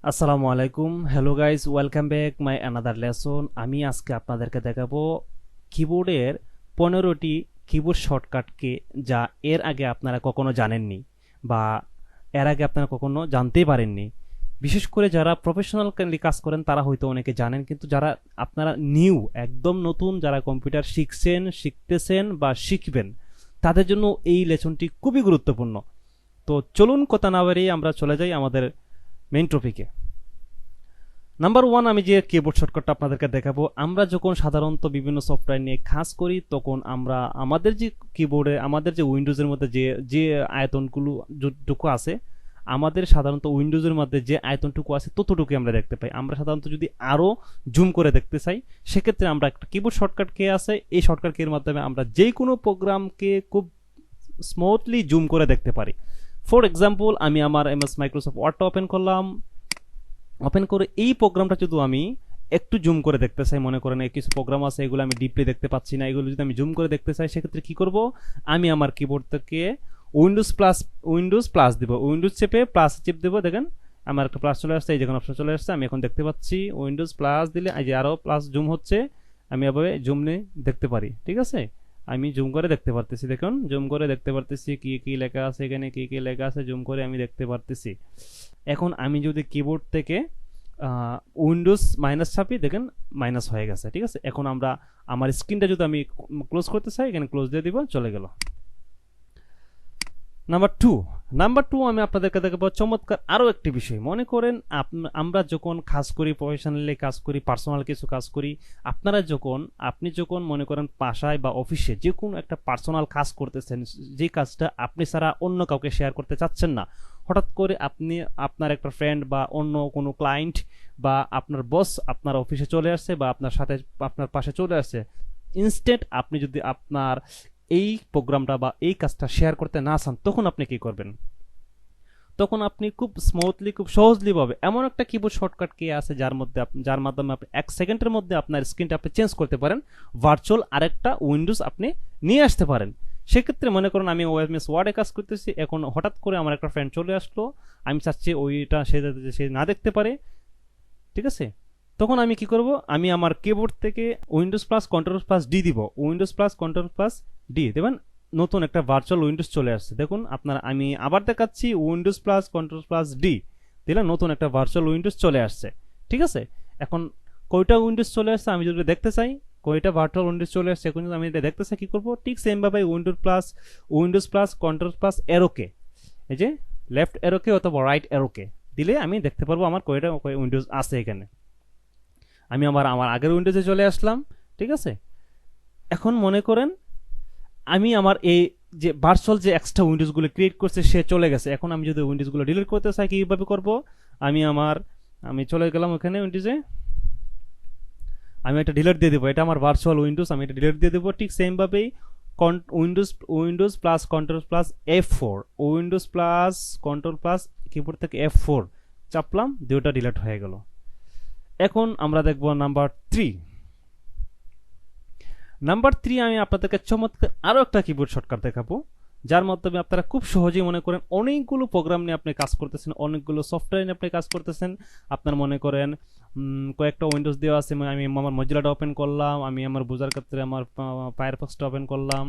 আসসালামু আলাইকুম, hello guys, welcome back my another lesson. আমি আজকে আপনাদেরকে দেখাবো কিবোর্ডের 15টি কিবোর্ড শর্টকাটকে, যা এর আগে আপনারা কখনো জানেননি বা এর আগে আপনারা কখনো জানতেই পারেননি। বিশেষ করে যারা প্রফেশনাল কাজ করেন তারা হয়তো অনেকে জানেন, কিন্তু যারা আপনারা নিউ, একদম নতুন, যারা কম্পিউটার শিখছেন, শিখতেছেন বা শিখবেন, তাদের জন্য এই লেসনটি খুবই গুরুত্বপূর্ণ। তো চলুন কথা না বাড়িয়ে আমরা চলে যাই আমাদের মেইন টপিকে। নাম্বার ওয়ান, আমি যে কিবোর্ড শর্টকাটটা আপনাদেরকে দেখাবো, আমরা যখন সাধারণত বিভিন্ন সফটওয়্যার নিয়ে কাজ করি তখন আমরা আমাদের যে কিবোর্ডে, আমাদের যে উইন্ডোজের মধ্যে যে যে আয়তনগুলো যতটুকু আছে, আমাদের সাধারণত উইন্ডোজের মধ্যে যে আয়তনটুকু আছে ততটুকু আমরা দেখতে পাই। আমরা সাধারণত যদি আরও জুম করে দেখতে চাই, সেক্ষেত্রে আমরা একটা কিবোর্ড শর্টকাট কে আছে, এই শর্টকাট কের মাধ্যমে আমরা যে কোনো প্রোগ্রামকে খুব স্মুথলি জুম করে দেখতে পারি। ফর এক্সাম্পল, আমি আমার এমএস মাইক্রোসফট ওয়ার্ডটা ওপেন করলাম। ওপেন করে এই প্রোগ্রামটা যদি আমি একটু জুম করে দেখতে চাই, মনে করেন কিছু প্রোগ্রাম আছে এগুলো আমি ডিপলি দেখতে পাচ্ছি না, এগুলো যদি আমি জুম করে দেখতে চাই, সেক্ষেত্রে কি করব, আমি আমার কিবোর্ড থেকে উইন্ডোজ প্লাস দিব, উইন্ডোজ চেপে প্লাস চেপ দেবো। দেখেন আমার একটা প্লাস চলে আসছে, এই যখন অপশন চলে আসছে আমি এখন দেখতে পাচ্ছি। উইন্ডোজ প্লাস দিলে এই যে আরও প্লাস জুম হচ্ছে, আমি এভাবে জুম নিয়ে দেখতে পারি। ঠিক আছে, আমি জুম করে দেখতে পারতেছি। দেখুন, জুম করে দেখতে পারতেছি কি কি লেখা আছে এখানে, কি কি লেখা আছে জুম করে আমি দেখতে পারতেছি। এখন আমি যদি কিবোর্ড থেকে উইন্ডোজ মাইনাস চাপি, দেখেন মাইনাস হয়ে গেছে। ঠিক আছে, এখন আমরা আমার স্ক্রিনটা যদি আমি ক্লোজ করতে চাই, এখানে ক্লোজ দিয়ে দিব, চলে গেল। নাম্বার টু আমি আপনাদেরকে দেখাবো চমৎকার আরও একটি বিষয়। মনে করেন আমরা যখন কাজ করি, প্রফেশনালি কাজ করি, পার্সোনাল কিছু কাজ করি, আপনি যখন মনে করেন বাসায় বা অফিসে যে কোনো একটা পার্সোনাল কাজ করতেছেন, যে কাজটা আপনি ছাড়া অন্য কাউকে শেয়ার করতে চাচ্ছেন না, হঠাৎ করে আপনি আপনার একটা ফ্রেন্ড বা অন্য কোনো ক্লায়েন্ট বা আপনার বস আপনার অফিসে চলে আসছে বা আপনার সাথে আপনার পাশে চলে আসছে, ইনস্ট্যান্ট আপনি যদি আপনার এই প্রোগ্রামটা বা এই কাজটা শেয়ার করতে না চান, তখন আপনি কি করবেন? তখন আপনি খুব স্মুথলি, খুব সহজলি ভাবে এমন একটা কিবোর্ড শর্টকাট কি আছে যার মাধ্যমে আপনি 1 সেকেন্ডের মধ্যে আপনার স্ক্রিনটা আপনি চেঞ্জ করতে পারেন, ভার্চুয়াল আরেকটা উইন্ডোজ আপনি নিয়ে আসতে পারেন। সেক্ষেত্রে মনে করেন আমি ওএমএস ওয়ার্ডে কাজ করতেছি, এখন হঠাৎ করে আমার একটা ফ্রেন্ড চলে আসলো, আমি চাচ্ছি ওইটা সে না দেখতে পারে। ঠিক আছে, তখন আমি কি করব, আমি আমার কিবোর্ড থেকে Windows plus control plus D দিব, Windows plus control plus D দেবেন, নতুন একটা ভার্চুয়াল উইন্ডোজ চলে আসছে। দেখুন আপনার, আমি আবার দেখাচ্ছি, Windows plus control plus D দিলে নতুন একটা ভার্চুয়াল উইন্ডোজ চলে আসছে। ঠিক আছে, এখন কয়টা উইন্ডোজ চলে আসছে আমি যদি দেখতে চাই, কয়টা ভার্চুয়াল উইন্ডোজ চলে আসছে এখন যদি আমি এটা দেখতে চাই, কি করব, ঠিক সেম ভাবে উইন্ডোজ প্লাস কন্ট্রোল প্লাস এরোকে, এই যে লেফট এরোকে অথবা রাইট এরোকে দিলে আমি দেখতে পারবো আমার কয়টা উইন্ডোজ আছে এখানে। আমি আমার আমার আগের উইন্ডোজে চলে আসলাম। ঠিক আছে, এখন মনে করেন আমি আমার এই যে ভার্চুয়াল যে এক্সট্রা উইন্ডোজগুলো ক্রিয়েট করছে সে চলে গেছে। এখন আমি যদি উইন্ডোজগুলো ডিলিট করতে চাই, কিভাবে করব, আমি চলে গেলাম ওখানে উইন্ডোজে, আমি এটা ডিলিট দিয়ে দেবো, এটা আমার ভার্চুয়াল উইন্ডোজ, আমি এটা ডিলিট দিয়ে দেবো। ঠিক সেম ভাবেই Windows Windows plus control plus F4, Windows plus control plus keyboard থেকে F4 চাপলাম, দুটোটা ডিলিট হয়ে গেল। এখন আমরা দেখব নাম্বার থ্রি আমি আপনাদেরকে চমৎকার আরো একটা কিবোর্ড শর্টকাট দেখাবো, যার মাধ্যমে আপনারা খুব সহজেই মনে করেন অনেকগুলো প্রোগ্রাম নিয়ে আপনি কাজ করতেছেন, অনেকগুলো সফটওয়্যার নিয়ে আপনি কাজ করতেছেন। আপনার মনে করেন কয়েকটা উইন্ডোজ দেওয়া আছে, আমি আমার মজিলাটা ওপেন করলাম, আমি আমার বোঝার ক্ষেত্রে আমার ফায়ারফক্সটা ওপেন করলাম,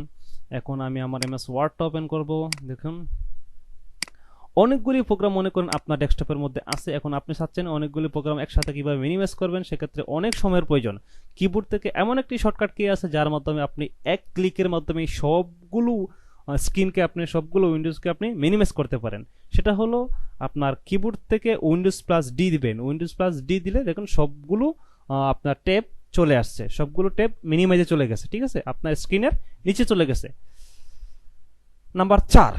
এখন আমি আমার এমএস ওয়ার্ডটা ওপেন করব। দেখুন অনেকগুলি প্রোগ্রাম মনে করেন আপনার ডেস্কটপের মধ্যে আছে, এখন আপনি চাচ্ছেন অনেকগুলি প্রোগ্রাম একসাথে কিভাবে মিনিমাইজ করবেন, সেক্ষেত্রে অনেক সময়ের প্রয়োজন। কিবোর্ড থেকে এমন একটি শর্টকাট কি আছে যার মাধ্যমে আপনি এক ক্লিকের মাধ্যমে সবগুলো স্ক্রিনকে, আপনি সবগুলো উইন্ডোজকে আপনি মিনিমাইজ করতে পারেন। সেটা হলো আপনার কিবোর্ড থেকে উইন্ডোজ প্লাস ডি দিবেন, উইন্ডোজ প্লাস ডি দিলে দেখুন সবগুলো আপনার ট্যাব চলে আসছে, সবগুলো ট্যাব মিনিমাইজে চলে গেছে। ঠিক আছে, আপনার স্ক্রিনের নিচে চলে গেছে। নাম্বার 4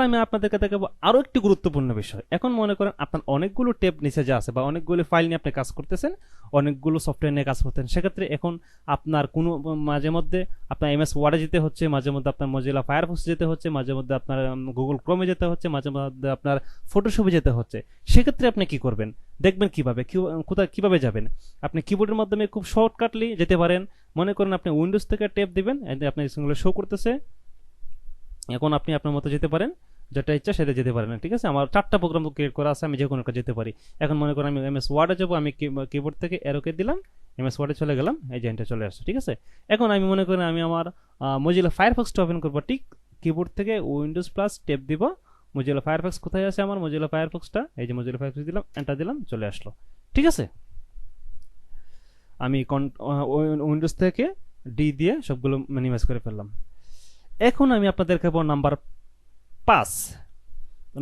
আমি আপনাদেরকে দেখাবো আরো একটি গুরুত্বপূর্ণ বিষয়। এখন মনে করেন আপনার অনেকগুলো ট্যাব নিচে যা আছে বা অনেকগুলো ফাইল নিয়ে আপনি কাজ করতেছেন, অনেকগুলো সফটওয়্যার নিয়ে কাজ করতেছেন, সেক্ষেত্রে এখন আপনার কোনো মাঝে মধ্যে আপনার এমএস ওয়ার্ডে যেতে হচ্ছে, মাঝে মধ্যে আপনার মজিলা ফায়ারফক্স যেতে হচ্ছে, মাঝে মধ্যে আপনার গুগল ক্রোমে যেতে হচ্ছে, মাঝে মধ্যে আপনার ফটোশপে যেতে হচ্ছে। সেক্ষেত্রে আপনি কি করবেন, দেখবেন কিভাবে, কোথায় কিভাবে যাবেন। আপনি কিবোর্ডের মাধ্যমে খুব শর্টকাটলি যেতে পারেন। মনে করেন আপনি উইন্ডোজ থেকে ট্যাব দিবেন, আপনি শো করতেছে, এখন আপনি আপনার মতো যেতে পারেন। যেটা ইচ্ছা সেটা যেতে পারি না, ঠিক আছে। আমার 4টা প্রোগ্রাম ক্রিয়েট করা আছে, আমি যে কোনো একটা যেতে পারি। এখন মনে করেন আমি এমএস ওয়ার্ডে যাবো, আমি কিবোর্ড থেকে অ্যারোকে দিলাম, এমএস ওয়ার্ডে চলে গেলাম, এই যে এন্টার চলে আসছে, ঠিক আছে। এখন আমি মনে করি আমি আমার মজিলা ফায়ারফক্সটা ওপেন করবো, ঠিক কিবোর্ড থেকে উইন্ডোজ প্লাস ট্যাব দিব। মজিলা ফায়ারফক্স কোথায় আছে আমার মজিলা ফায়ারফক্সটা, এই যে মজিলা ফায়ারফক্স দিলাম, এন্টার দিলাম, চলে আসলো, ঠিক আছে। আমি উইন্ডোজ থেকে ডি দিয়ে সবগুলো মিনিমাইজ করে ফেললাম। এখন আমি আপনাদের দেখাবো নাম্বার 5।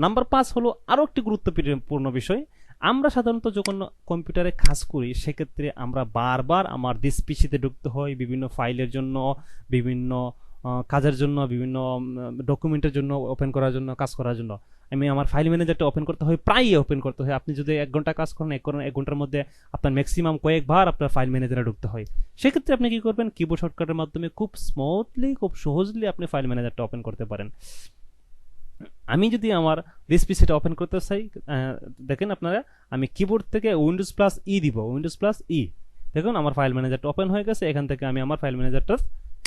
নাম্বার 5 হলো আরো একটি গুরুত্বপূর্ণ বিষয়। আমরা সাধারণত যখন কম্পিউটারে কাজ করি সেক্ষেত্রে আমরা বারবার আমার দিস পিসিতে ঢুকতে হয় বিভিন্ন ফাইলের জন্য, বিভিন্ন কাজের জন্য, বিভিন্ন ডকুমেন্টের জন্য, ওপেন করার জন্য, কাজ করার জন্য। আমি আমার ফাইল ম্যানেজারটা ওপেন করতে হয়, প্রায়ই ওপেন করতে হয়। আপনি যদি 1 ঘন্টা কাজ করেন, 1 ঘন্টার মধ্যে আপনার ম্যাক্সিমাম কয়েকবার আপনার ফাইল ম্যানেজারে ঢুকতে হয়। সেক্ষেত্রে আপনি কি করবেন, কিবোর্ড শর্টকাটের মাধ্যমে খুব স্মুথলি, খুব সহজলি আপনি ফাইল ম্যানেজারটা ওপেন করতে পারেন। আমি যদি আমার দিস পিসিটা ওপেন করতে চাই, দেখেন আপনারা, আমি কিবোর্ড থেকে উইন্ডোজ প্লাস ই দিব, উইন্ডোজ প্লাস ই, দেখুন আমার ফাইল ম্যানেজারটা ওপেন হয়ে গেছে। এখান থেকে আমি আমার ফাইল ম্যানেজারটা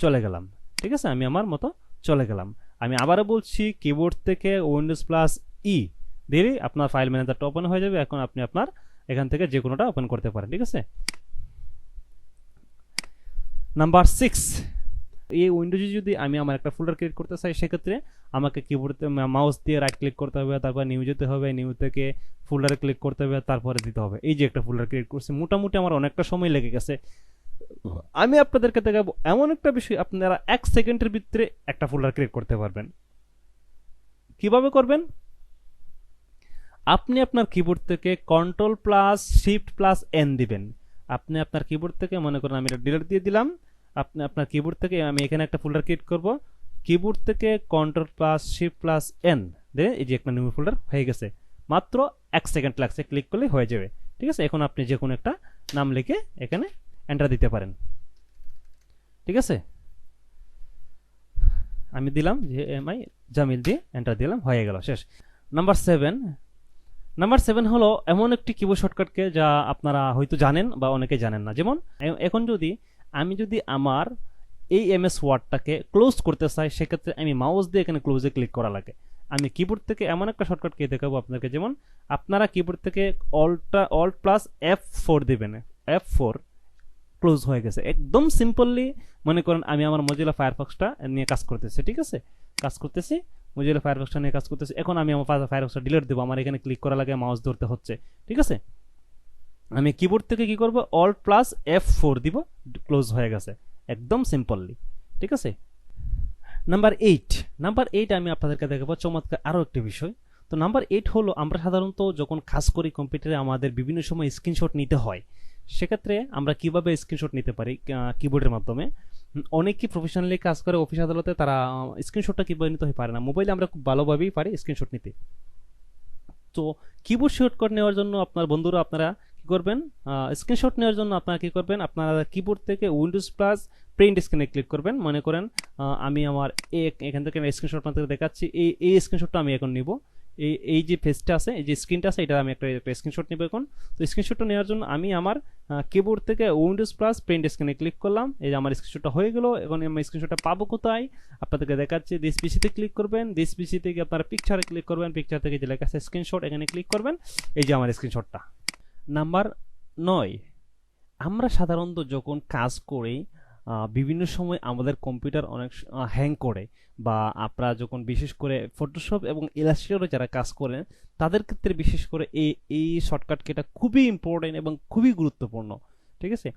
চলে গেলাম, ঠিক আছে, আমি আমার মতো চলে গেলাম। আমি আবারও বলছি, কিবোর্ড থেকে উইন্ডোজ প্লাস ই দিলে আপনার ফাইল ম্যানেজারটা ওপেন হয়ে যাবে। এখন আপনি আপনার এখান থেকে যে কোনোটা ওপেন করতে পারেন, ঠিক আছে। নাম্বার 6, এই উইন্ডোজে যদি আমি আমার একটা ফোল্ডার ক্রিয়েট করতে চাই সেক্ষেত্রে আমাকে কিবোর্ডে মাউস দিয়ে রাইট ক্লিক করতে হবে, তারপর নিউ যেতে হবে, নিউ থেকে ফোল্ডারে ক্লিক করতে হবে, তারপরে দিতে হবে। এই যে একটা ফোল্ডার ক্রিয়েট করছি, মোটামুটি আমার অনেকটা সময় লেগে গেছে। আমি আপনাদেরকে দেখাবো এমন একটা বিষয়, আপনারা 1 সেকেন্ডের ভিতরে একটা ফোল্ডার ক্রিয়েট করতে পারবেন। কিভাবে করবেন, আপনি আপনার কিবোর্ড থেকে control plus shift plus N দিবেন। আপনি আপনার কিবোর্ড থেকে, মনে করেন আমি এটা ডিলিট দিয়ে দিলাম, আপনি আপনার কিবোর্ড থেকে, আমি এখানে একটা ফোল্ডার ক্রিয়েট করব, কিবোর্ড থেকে control plus shift plus N দিয়ে এই যে একটা নিউ ফোল্ডার হয়ে গেছে। মাত্র 1 সেকেন্ড লাগছে, ক্লিক করলে হয়ে যাবে, ঠিক আছে। এখন আপনি যে কোনো একটা নাম লিখে এখানে এন্টার দিতে পারেন, ঠিক আছে। আমি দিলাম যে এমআই জামিল দিয়ে এন্টার দিলাম, হয়ে গেল, শেষ। নাম্বার 7 হলো এমন একটি কিবোর্ড শর্টকাটকে যা আপনারা হয়তো জানেন বা অনেকে জানেন না। যেমন এখন আমি যদি আমার এই এমএস ওয়ার্ডটাকে ক্লোজ করতে চাই সেক্ষেত্রে আমি মাউস দিয়ে এখানে ক্লোজে ক্লিক করা লাগে। আমি কিবোর্ড থেকে এমন একটা শর্টকাটকে দেখাবো আপনাকে। যেমন আপনারা কিবোর্ড থেকে অল্ট প্লাস F4 দিবেন, F4 ক্লোজ হয়ে গেছে, একদম সিম্পলি। মনে করেন আমি আমার মজিলা ফায়ারফক্সটা নিয়ে কাজ করতেছি, ঠিক আছে, মজিলা ফায়ারফক্সটা নিয়ে কাজ করতেছি। এখন আমি আমার ফায়ারফক্সটা ডিলিট দেবো, আমার এখানে ক্লিক করা লাগে, মাউস ধরতে হচ্ছে, ঠিক আছে। আমি কিবোর্ড থেকে কি করব, অল্ট প্লাস F4 দিব, ক্লোজ হয়ে গেছে, একদম সিম্পললি, ঠিক আছে। নাম্বার 8 আমি আপনাদেরকে দেখাবো চমৎকার আরো একটি বিষয়। তো নাম্বার 8 হলো, আমরা সাধারণত যখন কাজ করি কম্পিউটারে আমাদের বিভিন্ন সময় স্ক্রিনশট নিতে হয়। সেক্ষেত্রে আমরা কিভাবে স্ক্রিনশট নিতে পারি কিবোর্ডের মাধ্যমে। অনেকে প্রফেশনালি কাজ করে অফিস আদালতে, তারা স্ক্রিনশটটা কিভাবে নিতে পারে না। মোবাইলে আমরা খুব ভালোভাবেই পারি স্ক্রিনশট নিতে। তো কিবোর্ড শর্টকাট নেওয়ার জন্য আপনার বন্ধুরা, আপনারা কি করবেন, স্ক্রিনশট নেওয়ার জন্য আপনারা কি করবেন, আপনারা কিবোর্ড থেকে উইন্ডোজ প্লাস প্রিন্ট স্ক্রিনে ক্লিক করবেন। মনে করেন আমি আমার এখান থেকে স্ক্রিনশট আপনাদের দেখাচ্ছি, এই স্ক্রিনশটটা আমি এখন নিব। এই যে ফেসটা আছে, এই যে স্ক্রিনটা আছে, এটা আমি একটা স্ক্রিনশট নিব এখন। তো স্ক্রিনশটটা নেওয়ার জন্য আমি আমার কিবোর্ড থেকে উইন্ডোজ প্লাস প্রিন্ট স্ক্রিনে ক্লিক করলাম, এই যে আমার স্ক্রিনশটটা হয়ে গেল। এখন আমি স্ক্রিনশটটা পাবো কোথায়, আপনাদেরকে দেখাচ্ছি। দিস পিসিতে ক্লিক করবেন, দিস পিসি থেকে আপনারা পিকচারে ক্লিক করবেন, পিকচার থেকে যে লেখা আছে স্ক্রিনশট, এখানে ক্লিক করবেন, এই যে আমার স্ক্রিনশটটা। নাম্বার 9, আমরা সাধারণত যখন কাজ করি বিভিন্ন সময় আমাদের কম্পিউটার অনেক হ্যাং করে, বা আপনারা যখন বিশেষ করে ফটোশপ এবং ইলাস্ট্রেটরে যারা কাজ করেন তাদের ক্ষেত্রে বিশেষ করে এই শর্টকাট কিটা খুবই ইম্পর্টেন্ট এবং খুবই গুরুত্বপূর্ণ, ঠিক আছে।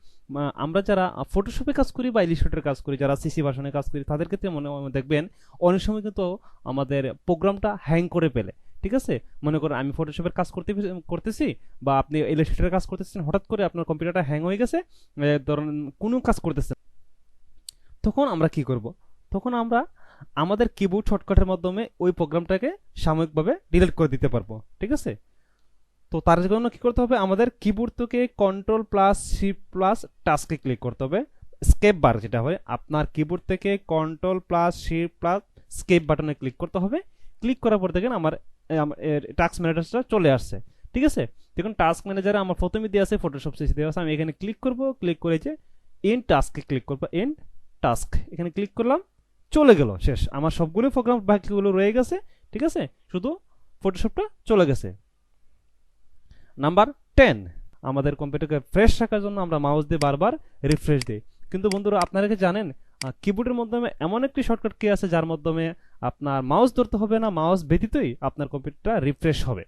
আমরা যারা ফটোশপে কাজ করি বা ইলাস্ট্রেটরে কাজ করি, যারা সিসি ভার্সনে কাজ করি, তাদের ক্ষেত্রে দেখবেন অনেক সময় কিন্তু আমাদের প্রোগ্রামটা হ্যাং করে ফেলে, ঠিক আছে। মনে করেন আমি ফটোশপের কাজ করতেছি বা আপনি ইলাস্ট্রেটরের কাজ করতেছেন, হঠাৎ করে আপনার কম্পিউটারটা হ্যাং হয়ে গেছে, ধরুন কোনো কাজ করতেছেন, তখন আমরা কি করব, তখন আমরা আমাদের কিবোর্ড শর্টকাটের মাধ্যমে ওই প্রোগ্রামটাকে সাময়িকভাবে ডিলিট করে দিতে পারবো, ঠিক আছে। তো তার জন্য কি করতে হবে, আমাদের কিবোর্ড থেকে কন্ট্রোল প্লাস শিফট প্লাস টাস্কে ক্লিক করতে হবে। স্কেপ বার যেটা হয়, আপনার কিবোর্ড থেকে control plus shift plus escape বাটনে ক্লিক করতে হবে। ক্লিক করার পর দেখেন আমার টাস্ক ম্যানেজারটা চলে আসছে, ঠিক আছে। দেখুন টাস্ক ম্যানেজারে আমার প্রথমে দেওয়া আছে ফটোশপ সিসি দেওয়া আছে, আমি এখানে ক্লিক করব, ক্লিক করে যে এন্ড টাস্কে ক্লিক করবো, এন্ড টাস্ক এখানে ক্লিক করলাম, চলে গেল, শেষ। আমার সবগুলো প্রোগ্রাম বাকিগুলো রয়ে গেছে, ঠিক আছে, শুধু ফটোশপটা চলে গেছে। নাম্বার 10, আমাদের কম্পিউটারকে ফ্রেশ রাখার জন্য আমরা মাউস দিয়ে বারবার রিফ্রেশ দিই। কিন্তু বন্ধুরা আপনারা কি জানেন কিবোর্ডের মাধ্যমে এমন একটি শর্টকাট কি আছে যার মাধ্যমে আপনার মাউস ধরতে হবে না, মাউস ব্যতীতই আপনার কম্পিউটারটা রিফ্রেশ হবে।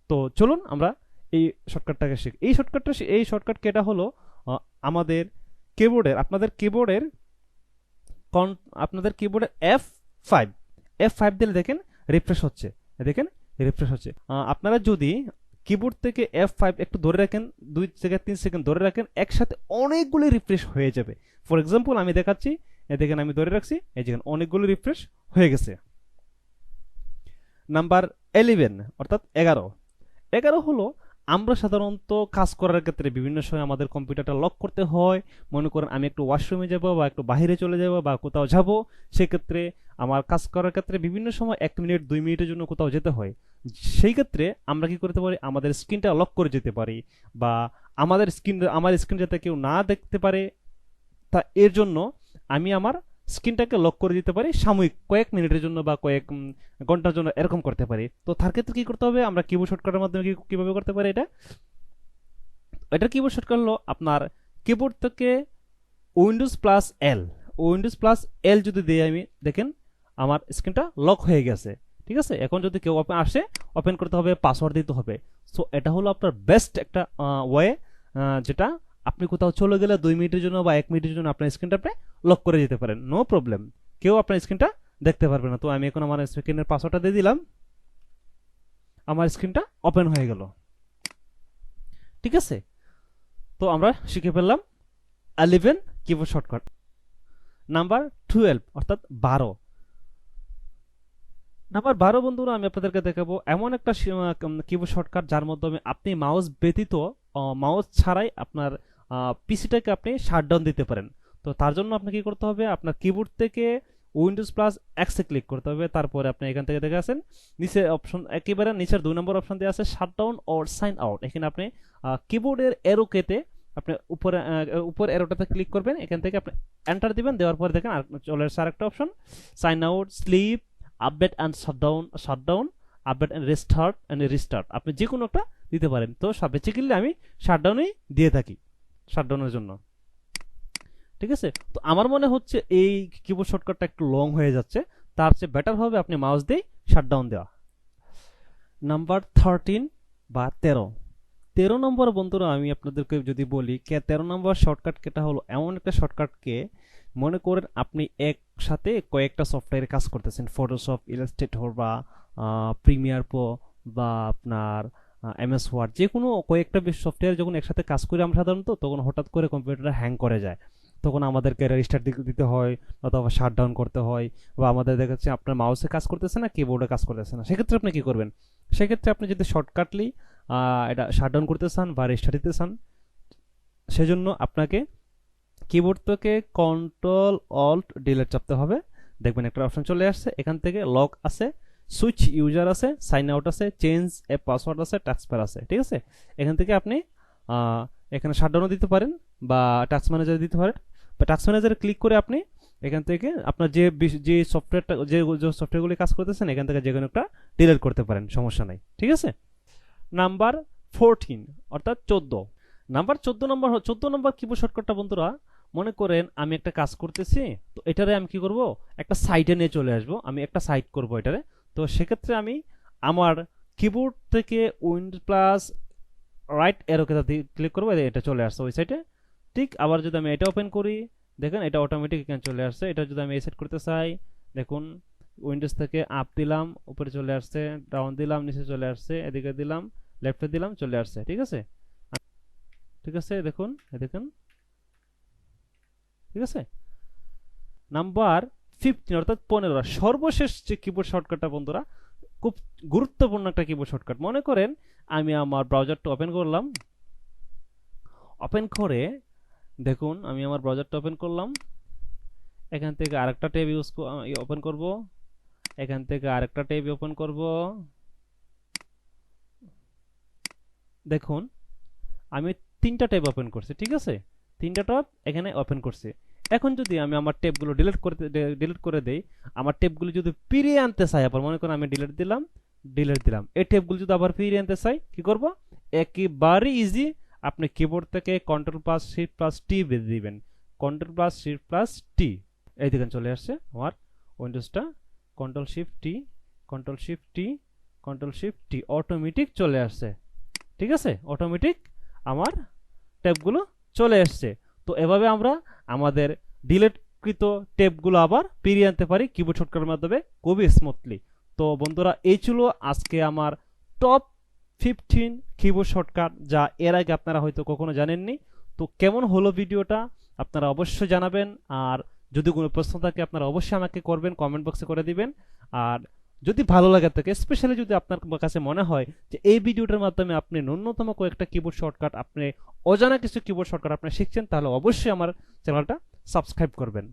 তো চলুন আমরা এই শর্টকাটটাকে শিখি। এই শর্টকাট কি, এটা হলো আমাদের কিবোর্ডের আপনাদের কিবোর্ডের F5 দিলে দেখেন রিফ্রেশ হচ্ছে, দেখেন রিফ্রেশ হচ্ছে। আপনারা যদি কিবোর্ড থেকে F5 একটু ধরে রাখেন, 2 থেকে 3 সেকেন্ড ধরে রাখেন, একসাথে অনেকগুলো রিফ্রেশ হয়ে যাবে। ফর এক্সাম্পল আমি দেখাচ্ছি, দেখেন আমি ধরে রাখছি, এই দেখেন অনেকগুলো রিফ্রেশ হয়ে গেছে। নাম্বার 11 অর্থাৎ 11 হলো আমরা সাধারণত কাজ করার ক্ষেত্রে বিভিন্ন সময় আমাদের কম্পিউটারটা লক করতে হয়। মনে করেন আমি একটু ওয়াশরুমে যাব বা একটু বাইরে চলে যাব বা কোথাও যাব, সেক্ষেত্রে আমার কাজ করার ক্ষেত্রে বিভিন্ন সময় 1 মিনিট 2 মিনিটের জন্য কোথাও যেতে হয়। সেই ক্ষেত্রে আমরা কি করতে পারি, আমাদের স্ক্রিনটা লক করে যেতে পারি, বা আমার স্ক্রিন যাতে কেউ না দেখতে পারে, তা এর জন্য আমি আমার স্ক্রিনটাকে লক করে দিতে পারি সাময়িক কয়েক মিনিটের জন্য বা কয়েক ঘন্টার জন্য, এরকম করতে পারি। তো তার ক্ষেত্রে কি করতে হবে, আমরা কিবোর্ড শর্টকাটের মাধ্যমে কিভাবে করতে পারি এটা কিবোর্ড শর্টকাট হলো আপনার কিবোর্ড থেকে উইন্ডোজ প্লাস এল যদি দিই আমি, দেখেন আমার স্ক্রিনটা লক হয়ে গেছে। ঠিক আছে, এখন যদি কেউ আসে ওপেন করতে হবে, পাসওয়ার্ড দিতে হবে। সো এটা হলো আপনার বেস্ট একটা ওয়ে, যেটা আপনি কোথাও চলে গেলে 2 মিনিটের জন্য বা 1 মিনিটের জন্য আপনার স্ক্রিনটা আপনি লক করে যেতে পারেন, নো প্রবলেম, কেউ আপনার স্ক্রিনটা দেখতে পারবে না। তো আমি এখন আমার স্ক্রিনের পাসওয়ার্ডটা দিয়ে দিলাম, আমার স্ক্রিনটা ওপেন হয়ে গেল। ঠিক আছে, তো আমরা শিখে ফেললাম 11 কিবোর্ড শর্টকাট। নাম্বার 12 অর্থাৎ 12 বন্ধুরা আমি আপনাদেরকে দেখাবো এমন একটা কিবোর্ড শর্টকাট যার মাধ্যমে আপনি মাউস ব্যতীত, মাউস ছাড়াই আপনার পিসিটাকে আপনি শাটডাউন দিতে পারেন। তো তার জন্য আপনাকে কি করতে হবে, আপনার কিবোর্ড থেকে উইন্ডোজ প্লাস এক্সে ক্লিক করতে হবে। তারপরে আপনি এখান থেকে দেখে আছেন নিচে অপশন, একেবারে নিচের 2 নম্বর অপশন দিয়ে আছে শাটডাউন অর সাইন আউট। এখানে আপনি কিবোর্ডের এরো কেতে আপনি উপর এরোটাতে ক্লিক করবেন, এখান থেকে আপনি এন্টার দিবেন, দেওয়ার পরে দেখেন আর চলে আসছে আরেকটা option, sign out, sleep, update and shutdown, update and restart, আপনি যে কোনো একটা দিতে পারেন। তো বেসিক্যালি আমি শাটডাউনই দিয়ে থাকি শাটডাউনের জন্য। ঠিক আছে, তো আমার মনে হচ্ছে এই কিবোর্ড শর্টকাটটা একটু লং হয়ে যাচ্ছে, তার চেয়ে বেটার হবে আপনি মাউস দিয়ে শাটডাউন দেওয়া। নাম্বার 13 বা 13 নম্বর বন্ধুরা আমি আপনাদেরকে যদি বলি 13 নম্বর শর্টকাট কেটা হলো এমন একটা শর্টকাটকে, মনে করেন আপনি একসাথে কয়েকটা সফটওয়্যারে কাজ করতেছেন, ফটোশপ, ইলাস্ট্রেটর বা প্রিমিয়ার প্রো বা আপনার এমএস ওয়ার্ড, যে কোনো কয়েকটা সফটওয়্যার যখন একসাথে কাজ করি আমরা সাধারণত, তখন হঠাৎ করে কম্পিউটারটা হ্যাং করে যায়, তখন আমাদেরকে রেজিস্টার দিতে হয় অথবা শাটডাউন করতে হয়, বা আমাদের দেখা যাচ্ছে আপনার মাউসে কাজ করতেছে না, কিবোর্ডে কাজ করতেছে না, সেক্ষেত্রে আপনি কি করবেন, সেক্ষেত্রে আপনি যদি শর্টকাটলি এটা শাটডাউন করতে চান বা রেজিস্টার দিতে চান, সেজন্য আপনাকে কিবোর্ড থেকে কন্ট্রোল অল্ট ডিলিট চাপতে হবে। দেখবেন একটা অপশন চলে আসছে, এখান থেকে লক আছে, সুইচ ইউজার আছে, সাইন আউট আছে, চেঞ্জ এ পাসওয়ার্ড আছে, ট্যাক্সপ্যাড আছে। ঠিক আছে, এখান থেকে আপনি এখানে শাটডাউনও দিতে পারেন বা টাস্ক ম্যানেজারে দিতে পারেন, বা টাস্ক ম্যানেজারে ক্লিক করে আপনি এখান থেকে আপনার যে সফটওয়্যারটা যে সফটওয়্যারগুলি কাজ করতেছেন এখান থেকে যে কোনো একটা ডিলিট করতে পারেন, সমস্যা নাই। ঠিক আছে, নাম্বার 14 অর্থাৎ 14 নম্বর কিবোর্ড শর্টকাটটা বন্ধুরা, মনে করেন আমি একটা কাজ করতেছি, তো এটারে আমি কি করব, একটা সাইডে নিয়ে চলে আসব, আমি একটা সাইড করব এটারে। তো সেক্ষেত্রে আমি আমার কিবোর্ড থেকে উইন্ডোজ প্লাস রাইট এরোকে ক্লিক করবো, এটা চলে আসছে ওই সাইডে। ঠিক আবার যদি আমি এটা ওপেন করি, দেখেন এটা অটোমেটিক এখানে চলে আসছে। এটা যদি আমি এই সেট করতে চাই, দেখুন উইন্ডোজ থেকে আপ দিলাম, উপরে চলে আসছে, ডাউন দিলাম, নিচে চলে আসছে, এদিকে দিলাম, লেফটে দিলাম, চলে আসছে। ঠিক আছে, দেখুন দেখুন, ঠিক আছে। নাম্বার 15 অর্থাৎ 15 সর্বশেষ যে কিবোর্ড শর্টকাটটা বন্ধুরা, খুব গুরুত্বপূর্ণ একটা কিবোর্ড শর্টকাট। মনে করেন আমি আমার ব্রাউজারটা ওপেন করলাম, ওপেন করে দেখুন আমি আমার ব্রাউজারটা ওপেন করলাম, এখান থেকে আরেকটা ট্যাব ওপেন করব, এখান থেকে আরেকটা ট্যাব ওপেন করব। দেখুন আমি 3টা ট্যাব ওপেন করছি। ঠিক আছে, 3টা ট্যাব এখানে ওপেন করছি। এখন যদি আমি আমার ট্যাবগুলো ডিলিট করে দেই, আমার ট্যাবগুলো যদি ফিরিয়ে আনতে চাই, আবার মনে করেন আমি ডিলিট দিলাম, এই ট্যাবগুলো যদি আবার ফিরিয়ে আনতে চাই কি করব? একেবারে ইজি, আপনি কিবোর্ড থেকে কন্ট্রোল প্লাস শিফট প্লাস টি বেঁধে দিবেন, কন্ট্রোল প্লাস শিফট প্লাস টি, এই দেখেন চলে আসছে আমার উইন্ডোজটা। কন্ট্রোল শিফট টি, কন্ট্রোল শিফট টি, কন্ট্রোল শিফট টি, অটোমেটিক চলে আসছে। ঠিক আছে, অটোমেটিক আমার ট্যাবগুলো চলে আসছে। তো এভাবে আমরা আমাদের ডিলিটকৃত ট্যাবগুলো আবার ফিরিয়ে আনতে পারি কিবোর্ড শর্টকাটের মাধ্যমে খুবই স্মুথলি। তো বন্ধুরা, এই ছিল আজকে আমার টপ 15 কিবোর্ড শর্টকাট, যা এর আগে আপনারা হয়তো কখনো জানেননি। তো কেমন হলো ভিডিওটা আপনারা অবশ্যই জানাবেন, আর যদি কোনো প্রশ্ন থাকে আপনারা অবশ্যই আমাকে করবেন, কমেন্ট বক্সে করে দিবেন। আর যদি ভালো লাগে থাকে, স্পেশালি যদি আপনার কাছে মনে হয় যে এই ভিডিওটার মাধ্যমে আপনি ন্যূনতম কয়েকটা কিবোর্ড শর্টকাট, আপনি অজানা কিছু কিবোর্ড শর্টকাট আপনি শিখছেন, তাহলে অবশ্যই আমার চ্যানেলটা সাবস্ক্রাইব করবেন।